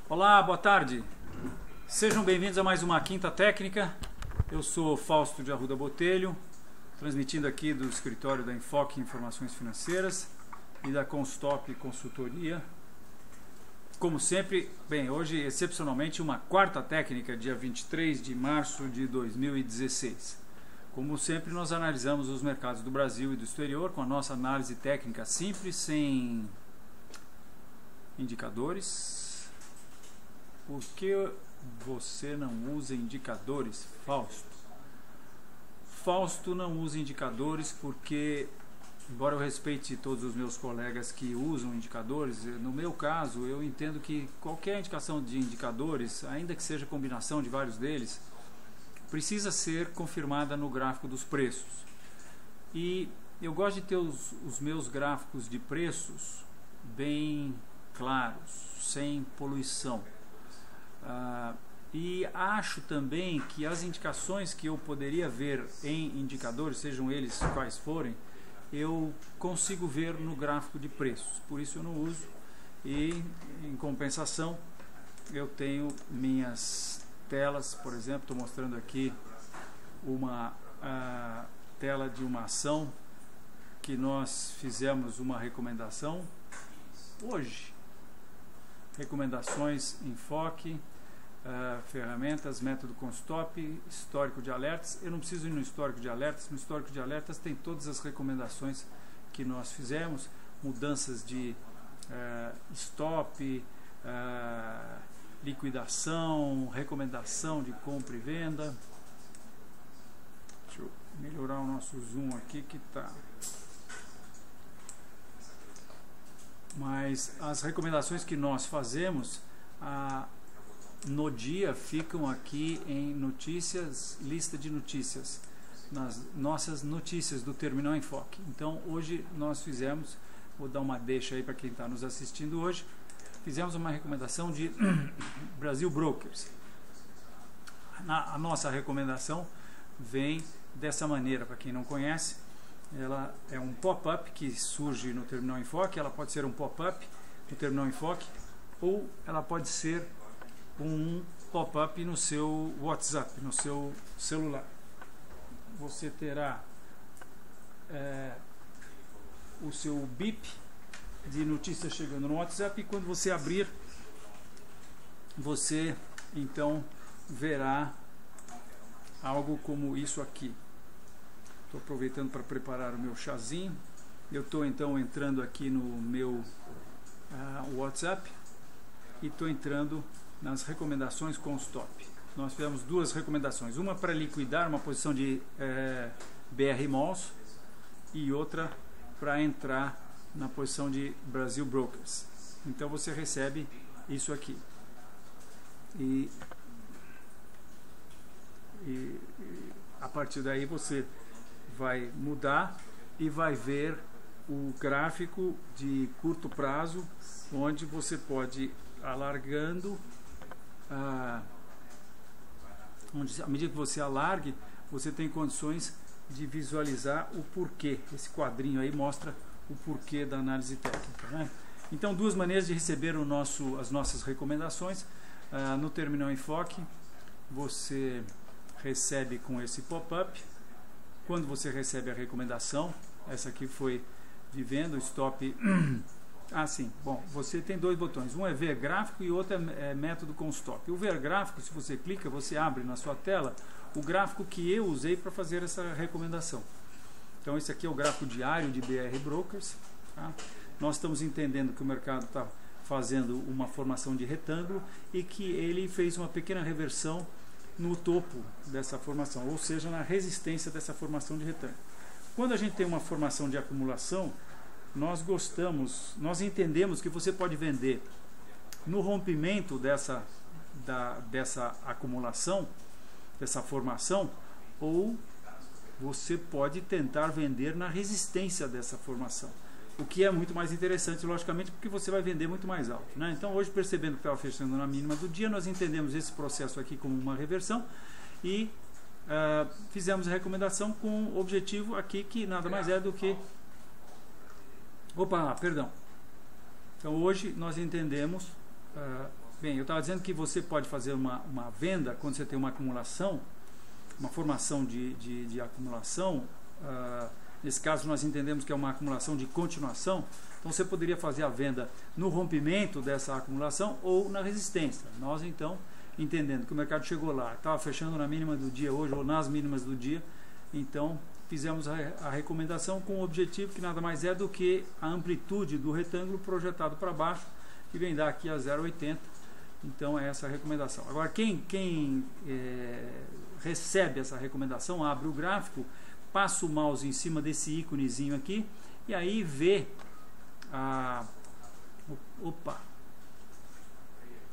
Olá, boa tarde. Sejam bem-vindos a mais uma Quinta Técnica. Eu sou Fausto de Arruda Botelho, transmitindo aqui do escritório da Enfoque Informações Financeiras e da Constop Consultoria. Como sempre, bem, hoje excepcionalmente uma quarta técnica, dia 23 de março de 2016. Como sempre, nós analisamos os mercados do Brasil e do exterior com a nossa análise técnica simples, sem indicadores. Por que você não usa indicadores, Fausto? Fausto não usa indicadores porque, embora eu respeite todos os meus colegas que usam indicadores, no meu caso eu entendo que qualquer indicação de indicadores, ainda que seja combinação de vários deles, precisa ser confirmada no gráfico dos preços. E eu gosto de ter os meus gráficos de preços bem claros, sem poluição. E acho também que as indicações que eu poderia ver em indicadores, sejam eles quais forem, eu consigo ver no gráfico de preços. Por isso eu não uso. E em compensação eu tenho minhas telas, por exemplo, estou mostrando aqui uma tela de uma ação que nós fizemos uma recomendação hoje. Recomendações, enfoque, ferramentas, método Constop, histórico de alertas. Eu não preciso ir no histórico de alertas. No histórico de alertas tem todas as recomendações que nós fizemos, mudanças de stop, liquidação, recomendação de compra e venda. Deixa eu melhorar o nosso zoom aqui que tá. Mas as recomendações que nós fazemos no dia ficam aqui em notícias, lista de notícias, nas nossas notícias do Terminal Enfoque. Então hoje nós fizemos, vou dar uma deixa aí para quem está nos assistindo hoje, fizemos uma recomendação de Brasil Brokers. A nossa recomendação vem dessa maneira, para quem não conhece. Ela é um pop-up que surge no Terminal Enfoque. Ela pode ser um pop-up no Terminal Enfoque ou ela pode ser um pop-up no seu WhatsApp, no seu celular. Você terá o seu bip de notícias chegando no WhatsApp, e quando você abrir, você então verá algo como isso aqui. Estou aproveitando para preparar o meu chazinho. Eu estou então entrando aqui no meu WhatsApp e estou entrando nas recomendações Constop. Nós fizemos duas recomendações, uma para liquidar uma posição de BR Malls e outra para entrar na posição de Brasil Brokers. Então você recebe isso aqui e a partir daí você vai mudar e vai ver o gráfico de curto prazo, onde você pode ir alargando, onde à medida que você alargue, você tem condições de visualizar o porquê. Esse quadrinho aí mostra o porquê da análise técnica, né? Então, duas maneiras de receber as nossas recomendações. No Terminal Enfoque, você recebe com esse pop-up. Quando você recebe a recomendação, essa aqui foi de venda, o stop. Sim, bom, você tem dois botões, um é ver gráfico e outro é método Constop. O ver gráfico, se você clica, você abre na sua tela o gráfico que eu usei para fazer essa recomendação. Então esse aqui é o gráfico diário de BR Brokers, tá? Nós estamos entendendo que o mercado está fazendo uma formação de retângulo e que ele fez uma pequena reversão no topo dessa formação, ou seja, na resistência dessa formação de retângulo. Quando a gente tem uma formação de acumulação, nós entendemos que você pode vender no rompimento dessa acumulação, dessa formação, ou você pode tentar vender na resistência dessa formação, o que é muito mais interessante, logicamente, porque você vai vender muito mais alto, né? Então hoje, percebendo que estava fechando na mínima do dia, nós entendemos esse processo aqui como uma reversão e fizemos a recomendação com o objetivo aqui, que nada mais é do que Então hoje nós entendemos Bem, eu estava dizendo que você pode fazer uma venda quando você tem uma acumulação, uma formação de acumulação. Nesse caso nós entendemos que é uma acumulação de continuação. Então você poderia fazer a venda no rompimento dessa acumulação ou na resistência. Nós então, entendendo que o mercado chegou lá, estava fechando na mínima do dia hoje ou nas mínimas do dia, então fizemos a recomendação com o objetivo que nada mais é do que a amplitude do retângulo projetado para baixo, que vem dar aqui a 0,80. Então é essa a recomendação. Agora quem recebe essa recomendação, abre o gráfico, passa o mouse em cima desse íconezinho aqui e aí vê opa,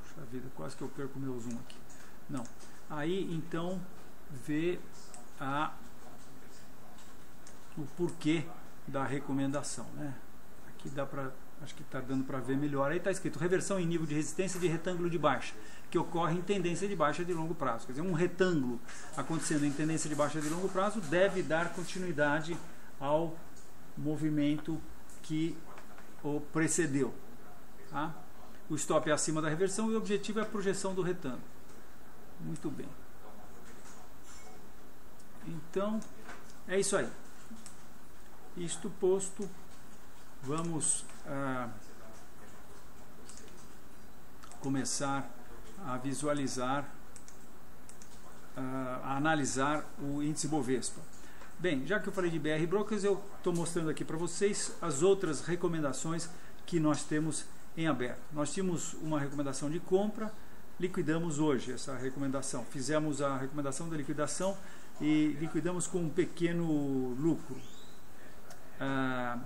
puxa vida, quase que eu perco o meu zoom aqui. Não. Aí então vê o porquê da recomendação, né? Aqui dá para, acho que está dando para ver melhor. Aí está escrito reversão em nível de resistência de retângulo de baixa, que ocorre em tendência de baixa de longo prazo. Quer dizer, um retângulo acontecendo em tendência de baixa de longo prazo deve dar continuidade ao movimento que o precedeu. Tá? O stop é acima da reversão e o objetivo é a projeção do retângulo. Muito bem. Então, é isso aí. Isto posto, vamos começar a visualizar, a analisar o índice Bovespa. Bem, já que eu falei de BR Brokers, eu estou mostrando aqui para vocês as outras recomendações que nós temos em aberto. Nós tínhamos uma recomendação de compra, liquidamos hoje essa recomendação. Fizemos a recomendação da liquidação e liquidamos com um pequeno lucro.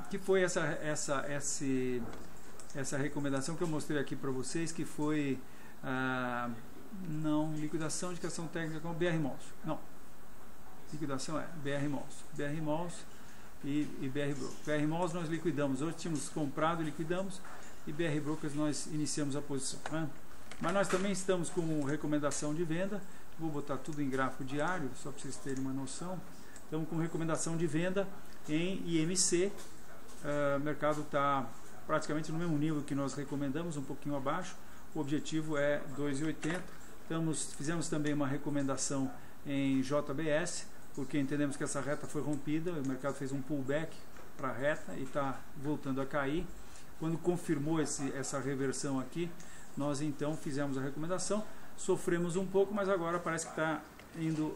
Que foi essa recomendação que eu mostrei aqui para vocês, que foi não, liquidação, indicação técnica com BR Malls. Não, liquidação é BR Malls e BR Brokers. BR Malls nós liquidamos, hoje tínhamos comprado e liquidamos, e BR Brokers nós iniciamos a posição, né? Mas nós também estamos com recomendação de venda, vou botar tudo em gráfico diário, só para vocês terem uma noção. Estamos com recomendação de venda em IMC, o mercado está praticamente no mesmo nível que nós recomendamos, um pouquinho abaixo, o objetivo é 2,80. Fizemos também uma recomendação em JBS, porque entendemos que essa reta foi rompida, o mercado fez um pullback para a reta e está voltando a cair. Quando confirmou essa reversão aqui, nós então fizemos a recomendação, sofremos um pouco, mas agora parece que está indo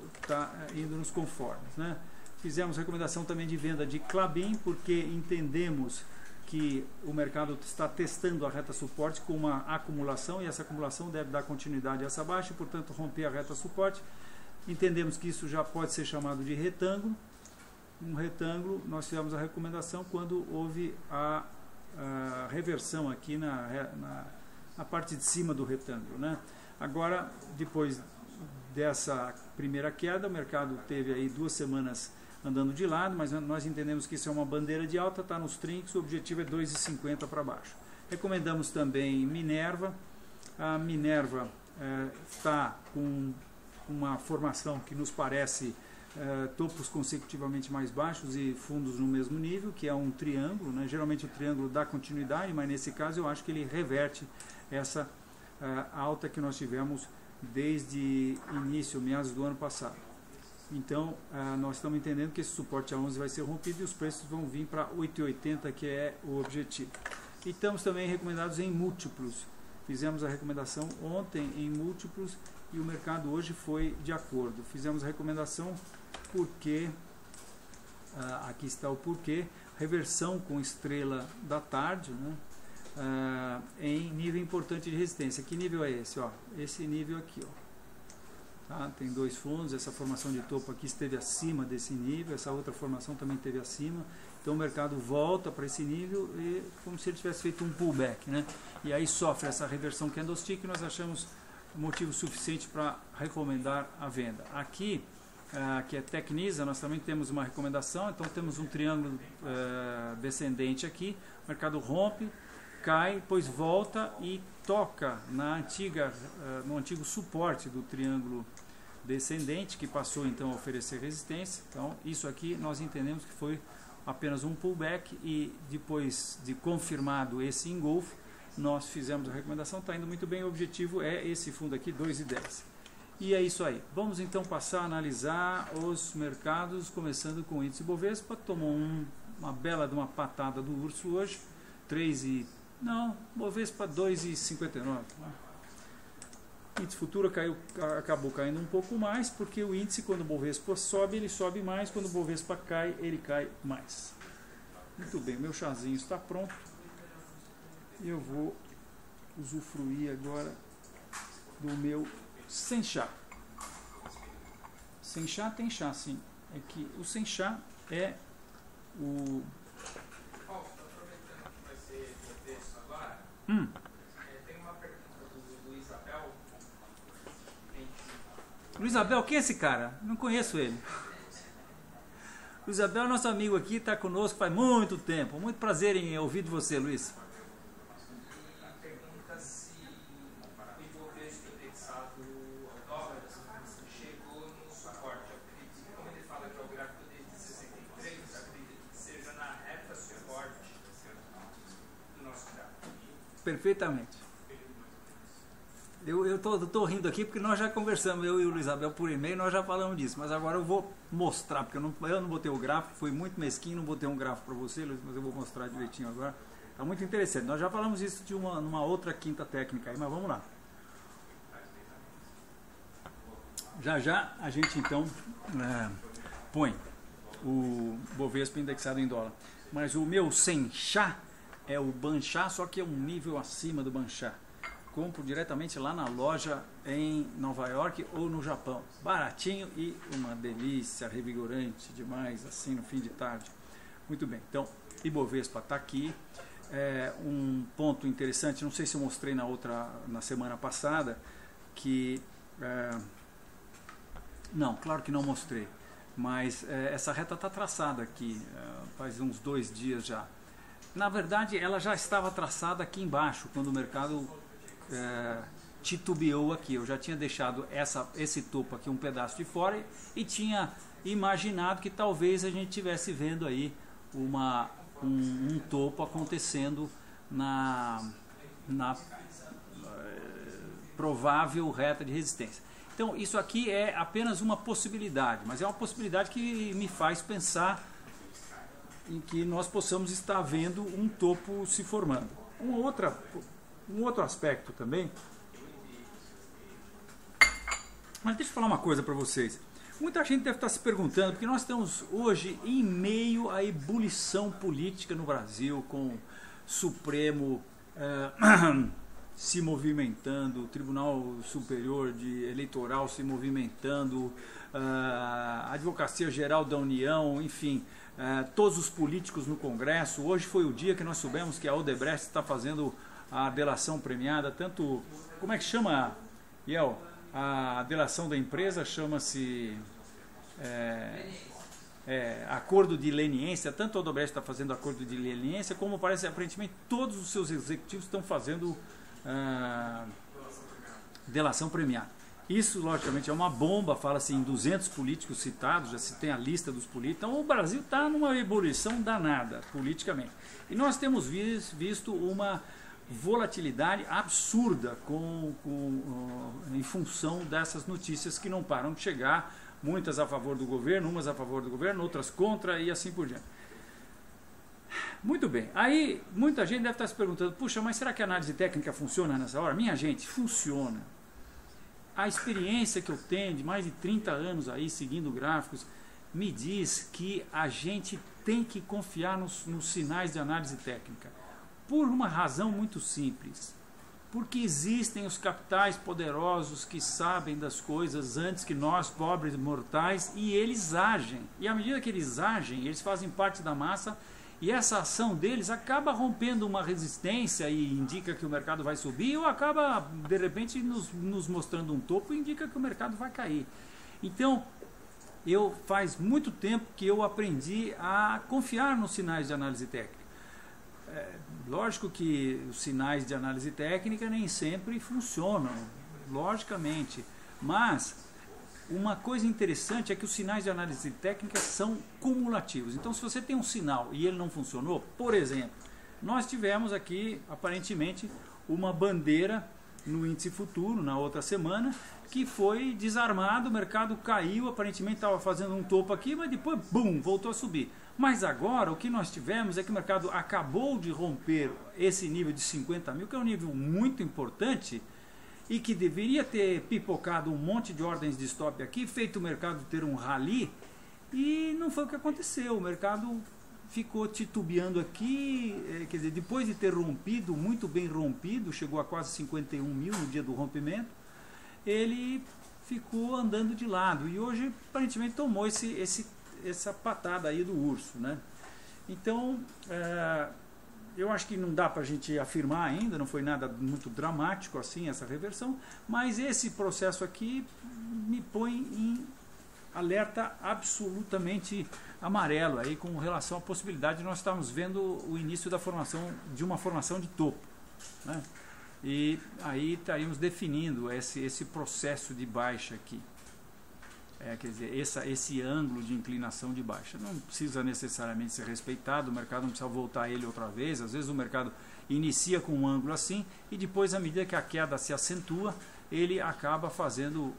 nos conformes, né? Fizemos recomendação também de venda de Klabin, porque entendemos que o mercado está testando a reta suporte com uma acumulação, e essa acumulação deve dar continuidade a essa baixa, e portanto romper a reta suporte. Entendemos que isso já pode ser chamado de retângulo. Um retângulo, nós fizemos a recomendação quando houve a reversão aqui na parte de cima do retângulo, né? Agora, depois dessa primeira queda, o mercado teve aí 2 semanas andando de lado, mas nós entendemos que isso é uma bandeira de alta, está nos trinques, o objetivo é 2,50 para baixo. Recomendamos também Minerva. A Minerva está com uma formação que nos parece topos consecutivamente mais baixos e fundos no mesmo nível, que é um triângulo, né? Geralmente o triângulo dá continuidade, mas nesse caso eu acho que ele reverte essa alta que nós tivemos desde início, meados do ano passado. Então, nós estamos entendendo que esse suporte a 11 vai ser rompido e os preços vão vir para 8,80, que é o objetivo. E estamos também recomendados em múltiplos. Fizemos a recomendação ontem em múltiplos e o mercado hoje foi de acordo. Fizemos a recomendação porque, aqui está o porquê, reversão com estrela da tarde, né? Em nível importante de resistência. Que nível é esse? Ó, esse nível aqui, ó. Tá? Tem 2 fundos, essa formação de topo aqui esteve acima desse nível, essa outra formação também esteve acima, então o mercado volta para esse nível e como se ele tivesse feito um pullback, né? E aí sofre essa reversão candlestick e nós achamos motivo suficiente para recomendar a venda. Aqui, que é Tecnisa, nós também temos uma recomendação, então temos um triângulo descendente aqui, o mercado rompe, cai, depois volta e toca no antigo suporte do triângulo descendente, que passou então a oferecer resistência. Então isso aqui nós entendemos que foi apenas um pullback e depois de confirmado esse engolfo, nós fizemos a recomendação, está indo muito bem, o objetivo é esse fundo aqui, 2,10. E é isso aí. Vamos então passar a analisar os mercados, começando com o índice Bovespa. Tomou uma bela de uma patada do urso hoje, Bovespa 2,59. O índice futuro acabou caindo um pouco mais, porque o índice, quando o Bovespa sobe, ele sobe mais, quando o Bovespa cai, ele cai mais. Muito bem, meu chazinho está pronto. E eu vou usufruir agora do meu sem chá. Sem chá tem chá, sim. É que o sem chá é o... Aproveitando que vai ser texto agora, tem uma pergunta do Luiz Abel. Luiz Abel, quem é esse cara? Não conheço ele. Luiz Abel é nosso amigo aqui, está conosco faz muito tempo. Muito prazer em ouvir de você, Luiz. E pergunta se o Ibovespa indexado ao dólar chegou no suporte. Acredito, como ele fala que é o gráfico desde 63, acredito que seja na reta suporte do nosso gráfico. Perfeitamente. Eu tô rindo aqui porque nós já conversamos, eu e o Luiz Abel por e-mail, nós já falamos disso, mas agora eu vou mostrar, porque eu não botei o gráfico, foi muito mesquinho, não botei um gráfico para você, Luiz, mas eu vou mostrar direitinho agora. Tá muito interessante, nós já falamos isso numa outra quinta técnica aí, mas vamos lá. Já a gente então põe o Bovespa indexado em dólar, mas o meu sem chá é o Banchá, só que é um nível acima do Banchá. Compro diretamente lá na loja em Nova York ou no Japão. Baratinho e uma delícia, revigorante demais, assim no fim de tarde. Muito bem, então Ibovespa está aqui. Um ponto interessante, não sei se eu mostrei na semana passada, que... não, claro que não mostrei, mas essa reta está traçada aqui, faz uns 2 dias já. Na verdade, ela já estava traçada aqui embaixo, quando o mercado... titubeou aqui. Eu já tinha deixado esse topo aqui um pedaço de fora e tinha imaginado que talvez a gente estivesse vendo aí um topo acontecendo na provável reta de resistência. Então isso aqui é apenas uma possibilidade, mas é uma possibilidade que me faz pensar em que nós possamos estar vendo um topo se formando. Um outro aspecto também, mas deixa eu falar uma coisa para vocês. Muita gente deve estar se perguntando, porque nós estamos hoje em meio à ebulição política no Brasil, com o Supremo se movimentando, o Tribunal Superior Eleitoral se movimentando, a Advocacia Geral da União, enfim, todos os políticos no Congresso. Hoje foi o dia que nós soubemos que a Odebrecht está fazendo a delação premiada, tanto, como é que chama, Iel? A delação da empresa chama-se acordo de leniência, tanto a Odebrecht está fazendo acordo de leniência, como parece, aparentemente, todos os seus executivos estão fazendo delação premiada. Isso, logicamente, é uma bomba, fala-se em 200 políticos citados, já se tem a lista dos políticos, então o Brasil está numa ebulição danada, politicamente. E nós temos visto uma volatilidade absurda em função dessas notícias que não param de chegar, muitas a favor do governo, umas a favor do governo, outras contra e assim por diante. Muito bem, aí muita gente deve estar se perguntando, puxa, mas será que a análise técnica funciona nessa hora? Minha gente, funciona. A experiência que eu tenho de mais de 30 anos aí seguindo gráficos me diz que a gente tem que confiar nos sinais de análise técnica. Por uma razão muito simples, porque existem os capitais poderosos que sabem das coisas antes que nós, pobres mortais, e eles agem. E à medida que eles agem, eles fazem parte da massa, e essa ação deles acaba rompendo uma resistência e indica que o mercado vai subir, ou acaba, de repente, nos mostrando um topo e indica que o mercado vai cair. Então, faz muito tempo que eu aprendi a confiar nos sinais de análise técnica. Lógico que os sinais de análise técnica nem sempre funcionam, logicamente, mas uma coisa interessante é que os sinais de análise técnica são cumulativos. Então, se você tem um sinal e ele não funcionou, por exemplo, nós tivemos aqui, aparentemente, uma bandeira no índice futuro, na outra semana, que foi desarmado, o mercado caiu, aparentemente estava fazendo um topo aqui, mas depois, bum, voltou a subir. Mas agora, o que nós tivemos é que o mercado acabou de romper esse nível de 50 mil, que é um nível muito importante, e que deveria ter pipocado um monte de ordens de stop aqui, feito o mercado ter um rally, e não foi o que aconteceu. O mercado ficou titubeando aqui, quer dizer, depois de ter rompido, muito bem rompido, chegou a quase 51 mil no dia do rompimento, ele ficou andando de lado, e hoje aparentemente tomou essa patada aí do urso, né? Então, eu acho que não dá para a gente afirmar ainda, não foi nada muito dramático assim essa reversão, mas esse processo aqui me põe em alerta absolutamente amarelo aí com relação à possibilidade de nós estarmos vendo o início da formação de uma formação de topo, né? E aí estaríamos definindo esse processo de baixa aqui. Quer dizer, esse ângulo de inclinação de baixa não precisa necessariamente ser respeitado, o mercado não precisa voltar a ele outra vez. Às vezes o mercado inicia com um ângulo assim e depois, à medida que a queda se acentua, ele acaba fazendo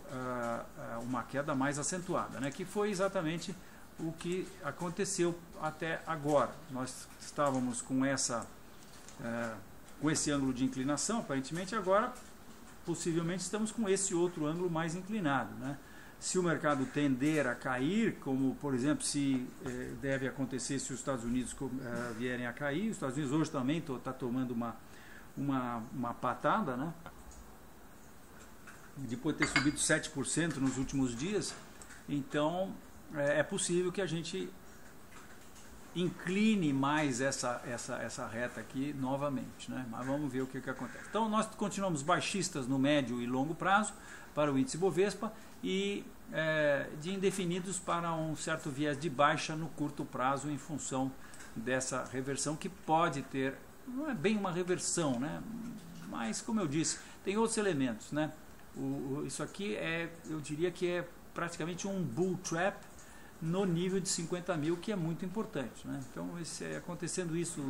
uma queda mais acentuada, né? Que foi exatamente o que aconteceu até agora. Nós estávamos com esse ângulo de inclinação, aparentemente agora possivelmente estamos com esse outro ângulo mais inclinado, né? Se o mercado tender a cair, como por exemplo se deve acontecer se os Estados Unidos vierem a cair, os Estados Unidos hoje também está tomando uma patada, né? Depois de ter subido 7% nos últimos dias, então é possível que a gente incline mais essa reta aqui novamente, né? Mas vamos ver o que acontece. Então nós continuamos baixistas no médio e longo prazo para o índice Bovespa e de indefinidos para um certo viés de baixa no curto prazo em função dessa reversão que pode ter, não é bem uma reversão, né? Mas como eu disse, tem outros elementos, né? Isso aqui eu diria que é praticamente um bull trap no nível de 50 mil, que é muito importante, né? Então, acontecendo isso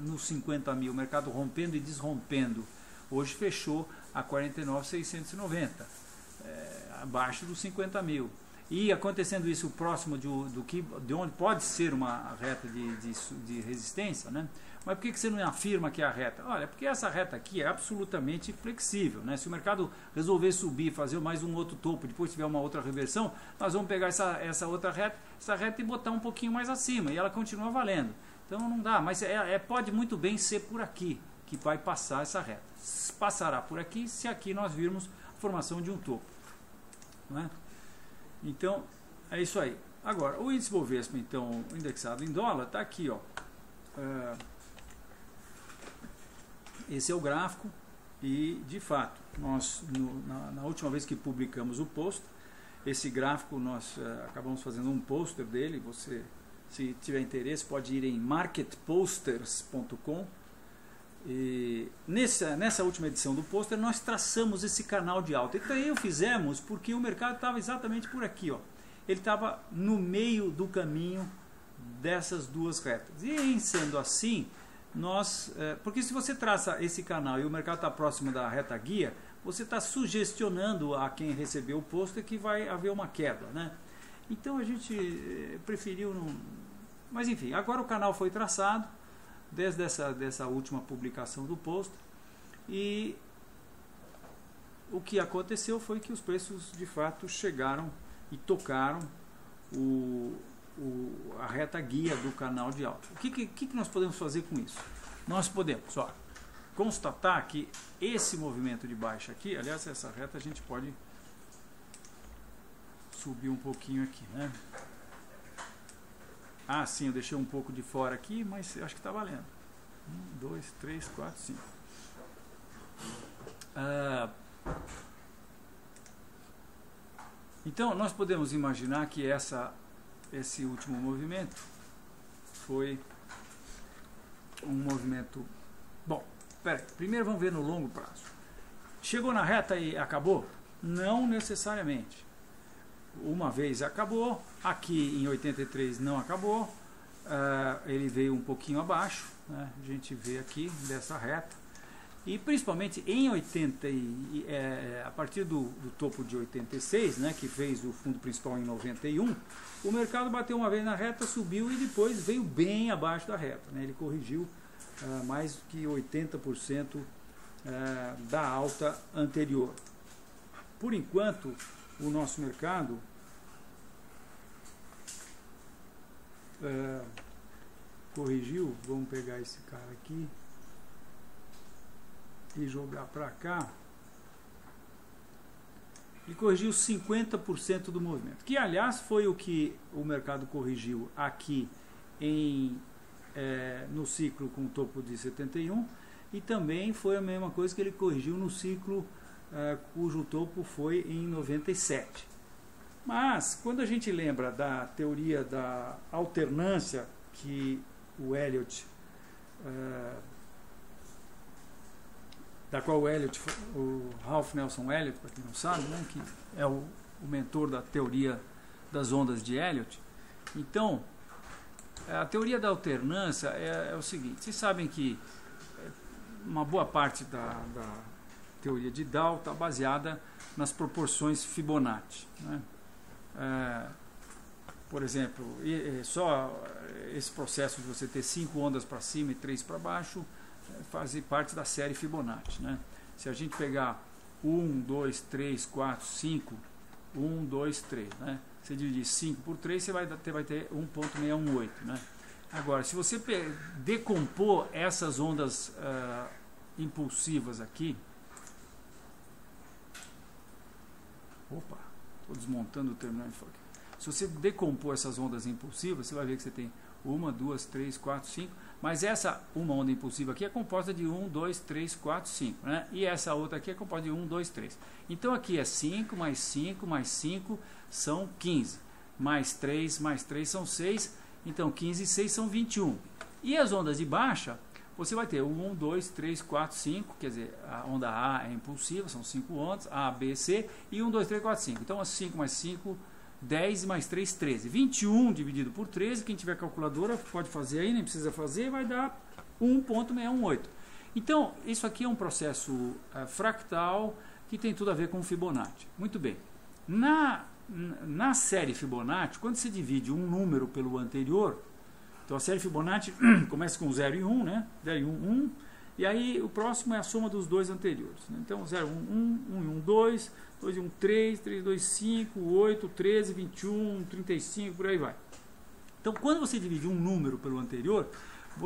nos 50 mil, o mercado rompendo e desrompendo, hoje fechou a 49.690, abaixo dos 50 mil. E acontecendo isso próximo de onde pode ser uma reta de resistência, né? Mas por que você não afirma que é a reta? Olha, porque essa reta aqui é absolutamente flexível, né? Se o mercado resolver subir, fazer mais um outro topo, depois tiver uma outra reversão, nós vamos pegar essa outra reta, e botar um pouquinho mais acima, e ela continua valendo. Então não dá, mas pode muito bem ser por aqui que vai passar essa reta. Passará por aqui se aqui nós virmos a formação de um topo, não é? Então, é isso aí. Agora, o índice Bovespa, então, indexado em dólar, está aqui, ó. Esse é o gráfico e, de fato, nós, na última vez que publicamos o post, esse gráfico nós acabamos fazendo um pôster dele. Você, se tiver interesse, pode ir em marketposters.com. E nessa última edição do pôster nós traçamos esse canal de alta. Então aí fizemos porque o mercado estava exatamente por aqui, ó. Ele estava no meio do caminho dessas duas retas. E em sendo assim, porque se você traça esse canal e o mercado está próximo da reta guia, você está sugestionando a quem recebeu o pôster que vai haver uma queda, né? Então a gente preferiu não... Mas enfim, agora o canal foi traçado desde dessa última publicação do pôster, e o que aconteceu foi que os preços de fato chegaram e tocaram a reta guia do canal de alta. O que nós podemos fazer com isso? Nós podemos constatar que esse movimento de baixa aqui, aliás, essa reta a gente pode subir um pouquinho aqui, né? Ah, sim, eu deixei um pouco de fora aqui, mas eu acho que está valendo. 1, 2, 3, 4, 5. Então, nós podemos imaginar que esse último movimento foi um movimento... Bom, primeiro vamos ver no longo prazo. Chegou na reta e acabou? Não necessariamente. Uma vez acabou, aqui em 83 não acabou, ele veio um pouquinho abaixo, né? A gente vê aqui dessa reta. E principalmente em 80 a partir do topo de 86, né, que fez o fundo principal em 91, o mercado bateu uma vez na reta, subiu e depois veio bem abaixo da reta, né? Ele corrigiu mais do que 80% da alta anterior. Por enquanto, o nosso mercado corrigiu, vamos pegar esse cara aqui e jogar para cá, e corrigiu 50% do movimento, que aliás foi o que o mercado corrigiu aqui no ciclo com o topo de 71, e também foi a mesma coisa que ele corrigiu no ciclo cujo topo foi em 97. Mas quando a gente lembra da teoria da alternância que o Elliott da qual o Ralph Nelson Elliott, para quem não sabe, né, que é o mentor da teoria das ondas de Elliott. Então, a teoria da alternância é o seguinte: vocês sabem que uma boa parte da teoria de Dow está baseada nas proporções Fibonacci, né? Por exemplo, só esse processo de você ter 5 ondas para cima e 3 para baixo faz parte da série Fibonacci, né? Se a gente pegar 1, 2, 3, 4, 5, 1, 2, 3, né? Você dividir 5 por 3, você vai ter 1.618, né? Agora, se você decompor essas ondas impulsivas aqui, opa, estou desmontando o terminal de foco. Se você decompor essas ondas impulsivas, você vai ver que você tem 1, 2, 3, 4, 5, mas uma onda impulsiva aqui é composta de 1, 2, 3, 4, 5, né? E essa outra aqui é composta de 1, 2, 3. Então aqui é 5, mais 5, mais 5 são 15, mais 3 são 6, então 15 e 6 são 21. E as ondas de baixa, você vai ter 1, 2, 3, 4, 5, quer dizer, a onda A é impulsiva, são 5 ondas, A, B, C, e 1, 2, 3, 4, 5. Então 5 mais 5, 10 e mais 3, 13. 21 dividido por 13, quem tiver calculadora pode fazer aí, nem precisa fazer, vai dar 1.618. Então, isso aqui é um processo fractal que tem tudo a ver com Fibonacci. Muito bem. Na série Fibonacci, quando se divide um número pelo anterior, então a série Fibonacci começa com 0 e 1, né? 0 e 1, 1, e aí o próximo é a soma dos dois anteriores, né? Então 0, 1, 1, 1 e 1, 2, 2 e 1, 3, 3 e 2, 5, 8, 13, 21, 35, por aí vai. Então, quando você divide um número pelo anterior,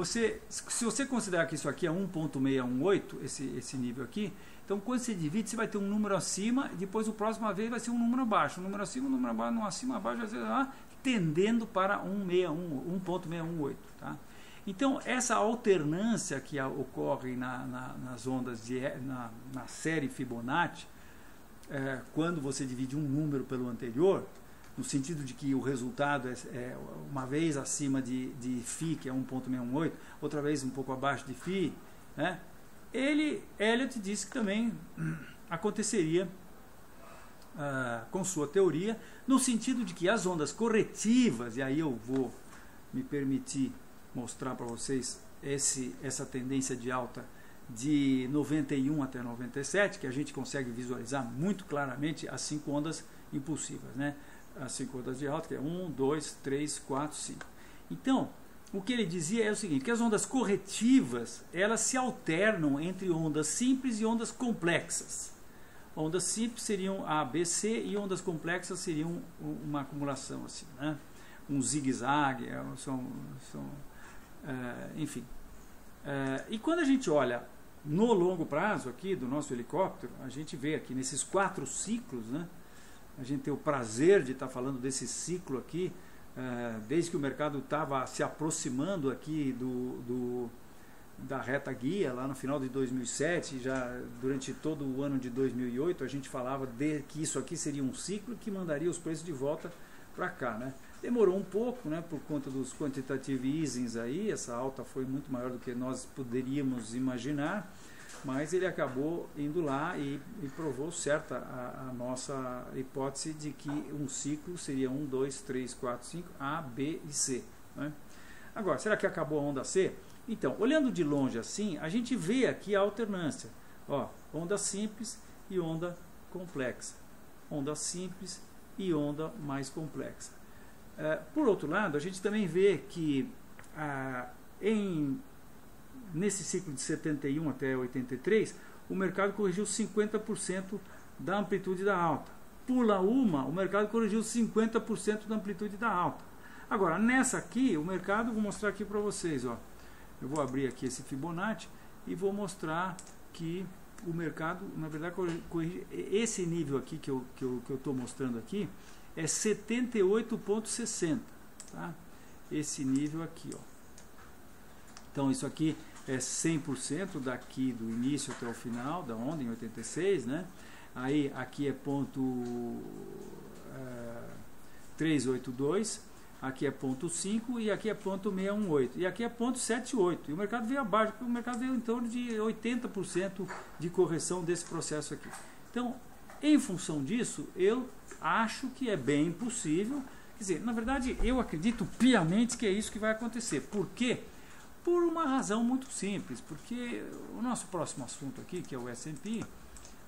se você considerar que isso aqui é 1.618, esse nível aqui, então quando você divide, você vai ter um número acima, e depois o próximo vez vai ser um número abaixo, um número acima, um número abaixo, um acima, abaixo, vai ser tendendo para 1.618, tá? Então, essa alternância que ocorre nas ondas na série Fibonacci, quando você divide um número pelo anterior, no sentido de que o resultado é uma vez acima de φ, que é 1.618, outra vez um pouco abaixo de φ, né? Elliott disse que também aconteceria com sua teoria, no sentido de que as ondas corretivas, e aí eu vou me permitir mostrar para vocês essa tendência de alta de 91 até 97, que a gente consegue visualizar muito claramente as 5 ondas impulsivas, né? As 5 ondas de alta, que é 1, 2, 3, 4, 5. Então, o que ele dizia é o seguinte, que as ondas corretivas, elas se alternam entre ondas simples e ondas complexas. Ondas simples seriam A, B, C, e ondas complexas seriam uma acumulação assim, né? Um zigue-zague, enfim. E quando a gente olha no longo prazo aqui do nosso helicóptero, a gente vê aqui nesses 4 ciclos, né? A gente tem o prazer de estar falando desse ciclo aqui, desde que o mercado estava se aproximando aqui da reta guia, lá no final de 2007, já durante todo o ano de 2008, a gente falava que isso aqui seria um ciclo que mandaria os preços de volta para cá, né? Demorou um pouco, né, por conta dos quantitative easings aí, essa alta foi muito maior do que nós poderíamos imaginar, mas ele acabou indo lá e provou certa a nossa hipótese de que um ciclo seria 1, 2, 3, 4, 5, A, B e C, né? Agora, será que acabou a onda C? Então, olhando de longe assim, a gente vê aqui a alternância. Ó, onda simples e onda complexa. Onda simples e onda mais complexa. Por outro lado, a gente também vê que nesse ciclo de 71 até 83, o mercado corrigiu 50% da amplitude da alta. Pula uma, o mercado corrigiu 50% da amplitude da alta. Agora, nessa aqui, o mercado, vou mostrar aqui para vocês, ó. Eu vou abrir aqui esse Fibonacci e vou mostrar que o mercado, na verdade, corrige esse nível aqui que eu estou mostrando aqui, é 78,60, tá? Esse nível aqui, ó. Então, isso aqui é 100% daqui do início até o final da onda, em 86, né? Aí, aqui é ponto 382, aqui é ponto 5 e aqui é ponto 618 e aqui é ponto 78. E o mercado veio abaixo, porque o mercado veio em torno de 80% de correção desse processo aqui. Então, em função disso, eu acho que é bem possível. Quer dizer, na verdade, eu acredito piamente que é isso que vai acontecer. Por quê? Por uma razão muito simples. Porque o nosso próximo assunto aqui, que é o S&P,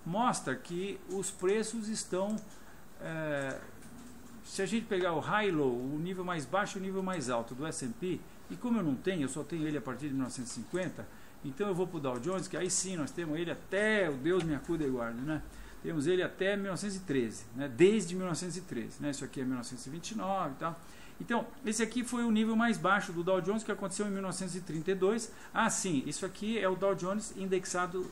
mostra que os preços estão... se a gente pegar o high e low, o nível mais baixo e o nível mais alto do S&P, e como eu não tenho, eu só tenho ele a partir de 1950, então eu vou para o Dow Jones, que aí sim nós temos ele até, o Deus me acuda e guarde, né? Temos ele até 1913, né? Desde 1913, né? Isso aqui é 1929 e tal. Então, esse aqui foi o nível mais baixo do Dow Jones, que aconteceu em 1932. Ah, sim, isso aqui é o Dow Jones indexado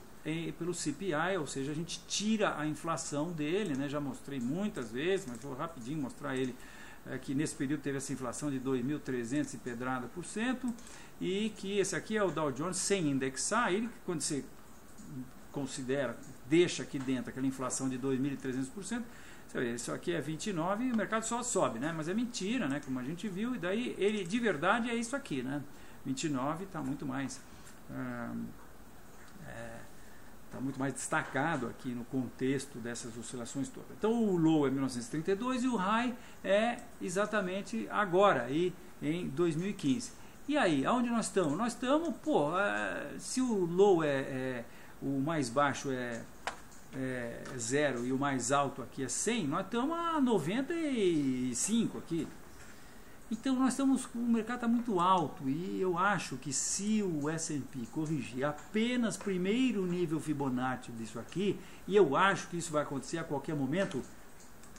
pelo CPI, ou seja, a gente tira a inflação dele, né? Já mostrei muitas vezes, mas vou rapidinho mostrar ele, que nesse período teve essa inflação de 2.300 e pedrada por cento, e que esse aqui é o Dow Jones sem indexar, ele, quando você considera, deixa aqui dentro aquela inflação de 2.300%, isso aqui é 29 e o mercado só sobe, né? Mas é mentira, né? Como a gente viu, e daí ele de verdade é isso aqui, né? 29 está muito mais destacado aqui no contexto dessas oscilações todas. Então o low é 1932 e o high é exatamente agora, aí em 2015. E aí, aonde nós estamos? Nós estamos, se o low o mais baixo é 0 e o mais alto aqui é 100, nós estamos a 95 aqui. Então nós estamos, o mercado está muito alto e eu acho que se o S&P corrigir apenas primeiro nível Fibonacci disso aqui, e eu acho que isso vai acontecer a qualquer momento,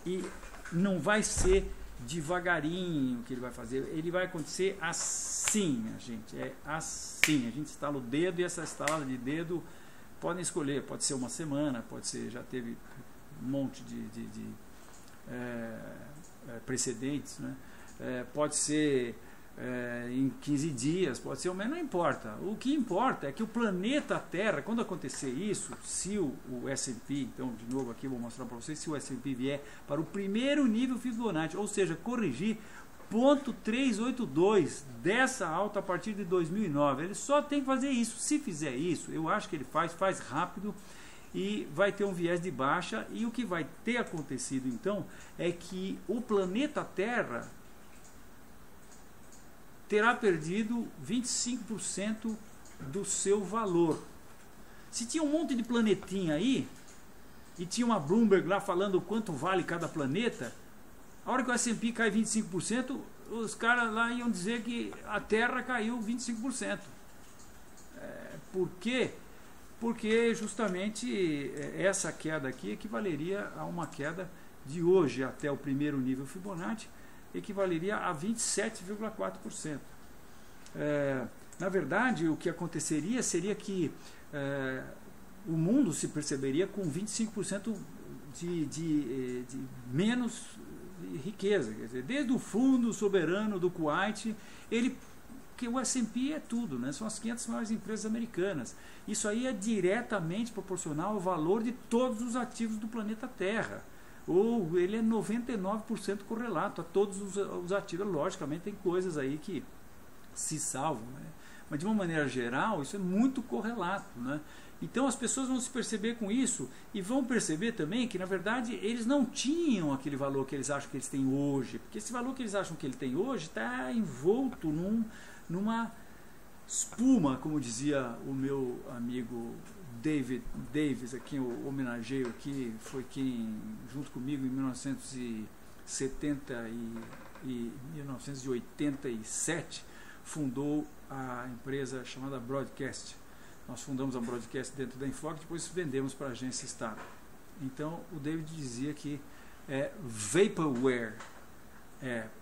e não vai ser devagarinho que ele vai fazer, ele vai acontecer assim, minha gente, é assim, a gente estala o dedo e essa estalada de dedo podem escolher, pode ser uma semana, pode ser, já teve um monte de precedentes, né? Pode ser em 15 dias, pode ser, mas não importa. O que importa é que o planeta Terra, quando acontecer isso, se o S&P, então de novo aqui eu vou mostrar para vocês, se o S&P vier para o primeiro nível Fibonacci, ou seja, corrigir ponto 382 dessa alta a partir de 2009, ele só tem que fazer isso. Se fizer isso, eu acho que ele faz rápido e vai ter um viés de baixa, e o que vai ter acontecido então é que o planeta Terra terá perdido 25% do seu valor. Se tinha um monte de planetinha aí, e tinha uma Bloomberg lá falando quanto vale cada planeta, a hora que o S&P cai 25%, os caras lá iam dizer que a Terra caiu 25%. Por quê? Porque justamente essa queda aqui equivaleria a uma queda de hoje até o primeiro nível Fibonacci, equivaleria a 27,4%. Na verdade, o que aconteceria seria que o mundo se perceberia com 25% de menos riqueza. Quer dizer, desde o fundo soberano do Kuwait, que o S&P é tudo, né? São as 500 maiores empresas americanas. Isso aí é diretamente proporcional ao valor de todos os ativos do planeta Terra. Ou ele é 99% correlato a todos os ativos. Logicamente tem coisas aí que se salvam, né? Mas de uma maneira geral isso é muito correlato, né? Então as pessoas vão se perceber com isso e vão perceber também que na verdade eles não tinham aquele valor que eles acham que eles têm hoje, porque esse valor que eles acham que ele tem hoje está envolto numa espuma, como dizia o meu amigo David Davis, a quem eu homenageio aqui, foi quem, junto comigo em 1970 e 1987, fundou a empresa chamada Broadcast. Nós fundamos a Broadcast dentro da Enfoque, depois vendemos para a agência Estado. Então, o David dizia que é vaporware.